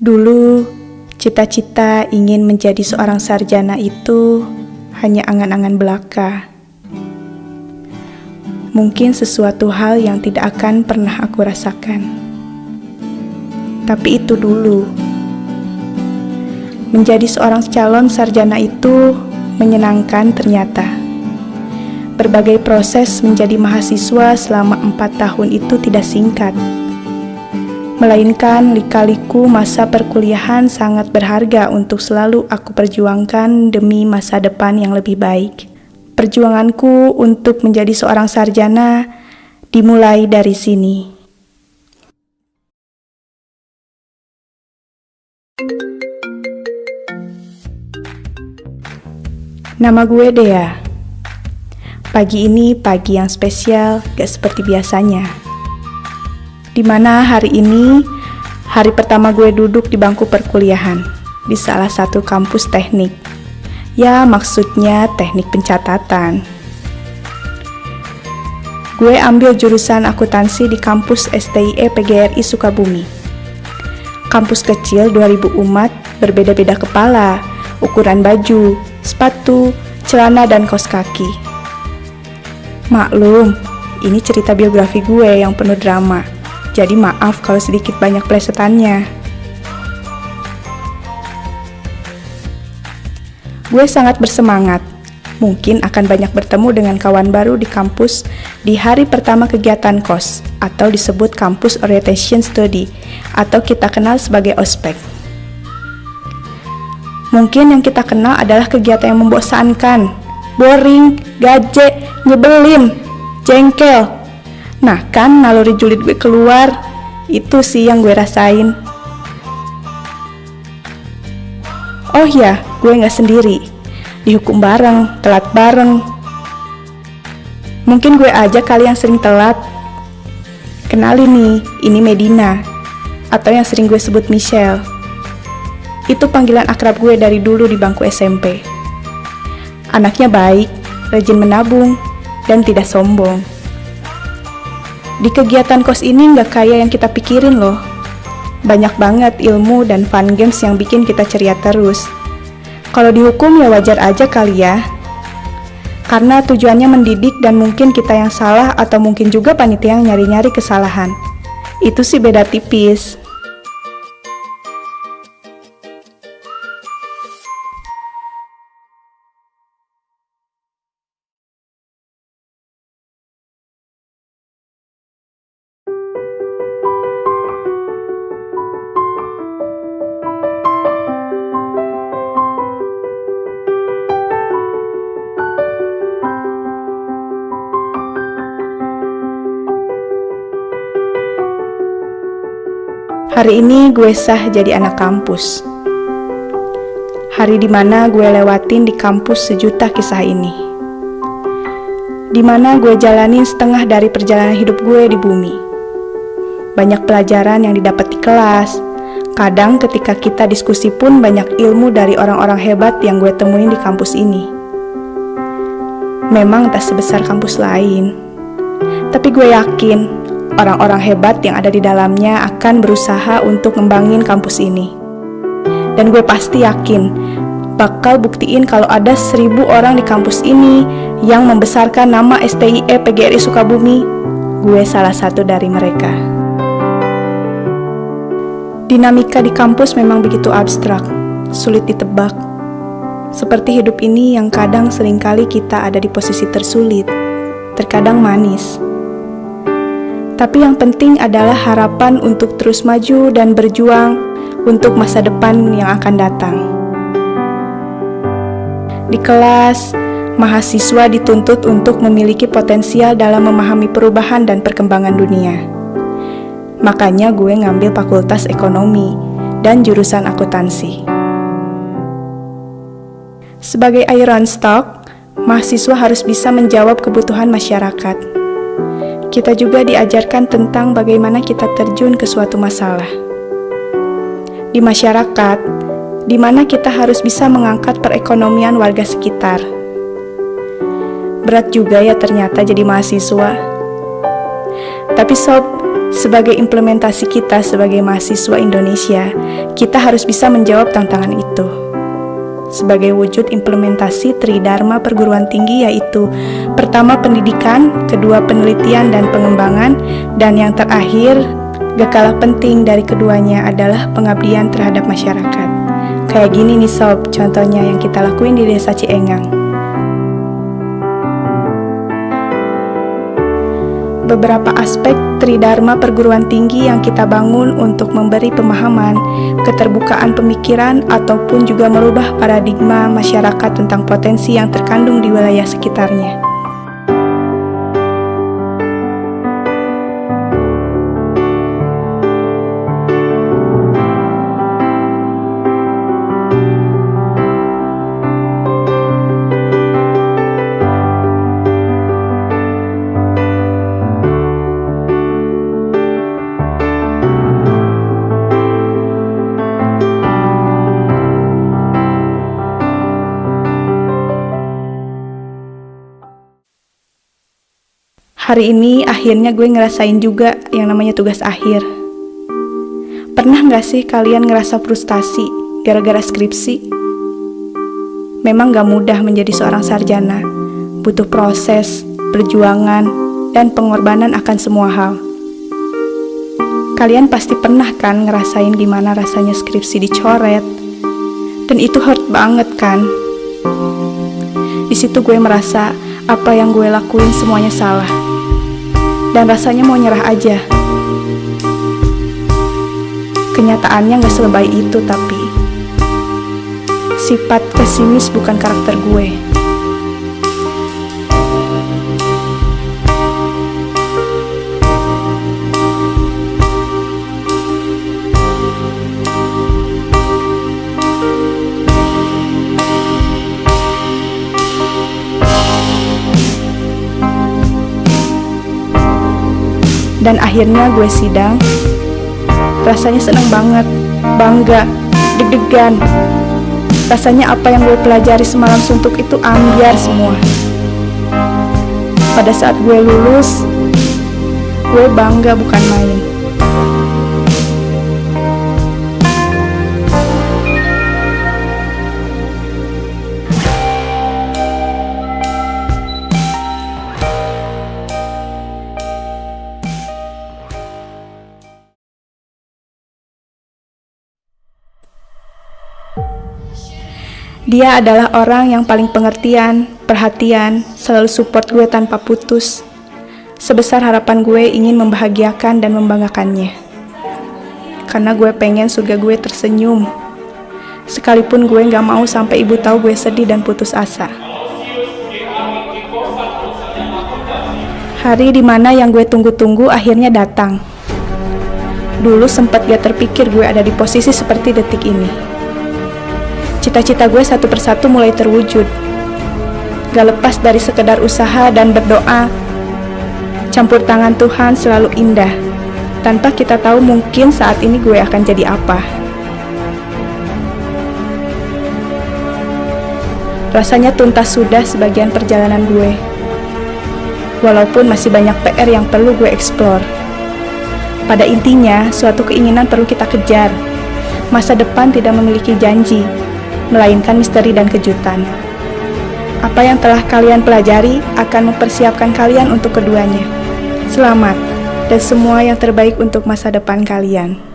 Dulu, cita-cita ingin menjadi seorang sarjana itu hanya angan-angan belaka. Mungkin sesuatu hal yang tidak akan pernah aku rasakan. Tapi itu dulu. Menjadi seorang calon sarjana itu menyenangkan ternyata. Berbagai proses menjadi mahasiswa selama 4 tahun itu tidak singkat. Melainkan lika-liku masa perkuliahan sangat berharga untuk selalu aku perjuangkan demi masa depan yang lebih baik. Perjuanganku untuk menjadi seorang sarjana dimulai dari sini. Nama gue Dea. Pagi ini pagi yang spesial, gak seperti biasanya. Dimana hari ini, hari pertama gue duduk di bangku perkuliahan, di salah satu kampus teknik. Ya, maksudnya teknik pencatatan. Gue ambil jurusan akuntansi di kampus STIE PGRI Sukabumi. Kampus kecil 2000 umat, berbeda-beda kepala, ukuran baju, sepatu, celana, dan kaos kaki. Maklum, ini cerita biografi gue yang penuh drama. Jadi maaf kalau sedikit banyak plesetannya. Gue sangat bersemangat. Mungkin akan banyak bertemu dengan kawan baru di kampus di hari pertama kegiatan KOS atau disebut Campus Orientation Study atau kita kenal sebagai ospek. Mungkin yang kita kenal adalah kegiatan yang membosankan, boring, gaje, nyebelin, jengkel. Nah kan naluri julid gue keluar, itu sih yang gue rasain. Oh ya, gue gak sendiri, dihukum bareng, telat bareng. Mungkin gue aja kali yang sering telat. Kenalin nih, ini Medina, atau yang sering gue sebut Michelle. Itu panggilan akrab gue dari dulu di bangku SMP. Anaknya baik, rajin menabung, dan tidak sombong. Di kegiatan KOS ini nggak kayak yang kita pikirin loh. Banyak banget ilmu dan fun games yang bikin kita ceria terus. Kalau dihukum ya wajar aja kali ya. Karena tujuannya mendidik dan mungkin kita yang salah atau mungkin juga panitia yang nyari-nyari kesalahan. Itu sih beda tipis. Hari ini gue sah jadi anak kampus. Hari dimana gue lewatin di kampus sejuta kisah ini. Dimana gue jalanin setengah dari perjalanan hidup gue di bumi. Banyak pelajaran yang didapat di kelas. Kadang ketika kita diskusi pun banyak ilmu dari orang-orang hebat yang gue temuin di kampus ini. Memang tak sebesar kampus lain. Tapi gue yakin orang-orang hebat yang ada di dalamnya akan berusaha untuk ngembangin kampus ini. Dan gue pasti yakin bakal buktiin kalau ada 1000 orang di kampus ini yang membesarkan nama STIE PGRI Sukabumi. Gue salah satu dari mereka. Dinamika di kampus memang begitu abstrak, sulit ditebak. Seperti hidup ini yang kadang seringkali kita ada di posisi tersulit, terkadang manis. Tapi yang penting adalah harapan untuk terus maju dan berjuang untuk masa depan yang akan datang. Di kelas, mahasiswa dituntut untuk memiliki potensial dalam memahami perubahan dan perkembangan dunia. Makanya gue ngambil fakultas ekonomi dan jurusan akuntansi. Sebagai iron stock, mahasiswa harus bisa menjawab kebutuhan masyarakat. Kita juga diajarkan tentang bagaimana kita terjun ke suatu masalah. Di masyarakat, di mana kita harus bisa mengangkat perekonomian warga sekitar. Berat juga ya ternyata jadi mahasiswa. Tapi sob, Sebagai implementasi kita sebagai mahasiswa Indonesia, kita harus bisa menjawab tantangan itu. Sebagai wujud implementasi Tridharma perguruan tinggi yaitu pertama pendidikan, kedua penelitian dan pengembangan, dan yang terakhir, gak kalah penting dari keduanya adalah pengabdian terhadap masyarakat. Kayak gini nih sob, contohnya yang kita lakuin di Desa Ciengang. Beberapa aspek Tridharma perguruan tinggi yang kita bangun untuk memberi pemahaman, keterbukaan pemikiran, ataupun juga merubah paradigma masyarakat tentang potensi yang terkandung di wilayah sekitarnya. Hari ini akhirnya gue ngerasain juga yang namanya tugas akhir. Pernah gak sih kalian ngerasa frustasi gara-gara skripsi? Memang gak mudah menjadi seorang sarjana. Butuh proses, perjuangan, dan pengorbanan akan semua hal. Kalian pasti pernah kan ngerasain gimana rasanya skripsi dicoret? Dan itu hurt banget kan? Di situ gue merasa apa yang gue lakuin semuanya salah. Dan rasanya mau nyerah aja. Kenyataannya gak selebay itu tapi sifat pesimis bukan karakter gue. Dan akhirnya gue sidang. Rasanya seneng banget, bangga, deg-degan. Rasanya apa yang gue pelajari semalam suntuk itu ambiar semua. Pada saat gue lulus, gue bangga bukan main. Dia adalah orang yang paling pengertian, perhatian, selalu support gue tanpa putus. Sebesar harapan gue ingin membahagiakan dan membanggakannya. Karena gue pengen surga gue tersenyum. Sekalipun gue gak mau sampai ibu tahu gue sedih dan putus asa. Hari dimana yang gue tunggu-tunggu akhirnya datang. Dulu sempat gak terpikir gue ada di posisi seperti detik ini. Cita-cita gue satu persatu mulai terwujud. Gak lepas dari sekedar usaha dan berdoa. Campur tangan Tuhan selalu indah. Tanpa kita tahu mungkin saat ini gue akan jadi apa. Rasanya tuntas sudah sebagian perjalanan gue. Walaupun masih banyak PR yang perlu gue explore. Pada intinya, suatu keinginan perlu kita kejar. Masa depan tidak memiliki janji, melainkan misteri dan kejutan. Apa yang telah kalian pelajari akan mempersiapkan kalian untuk keduanya. Selamat, dan semua yang terbaik untuk masa depan kalian.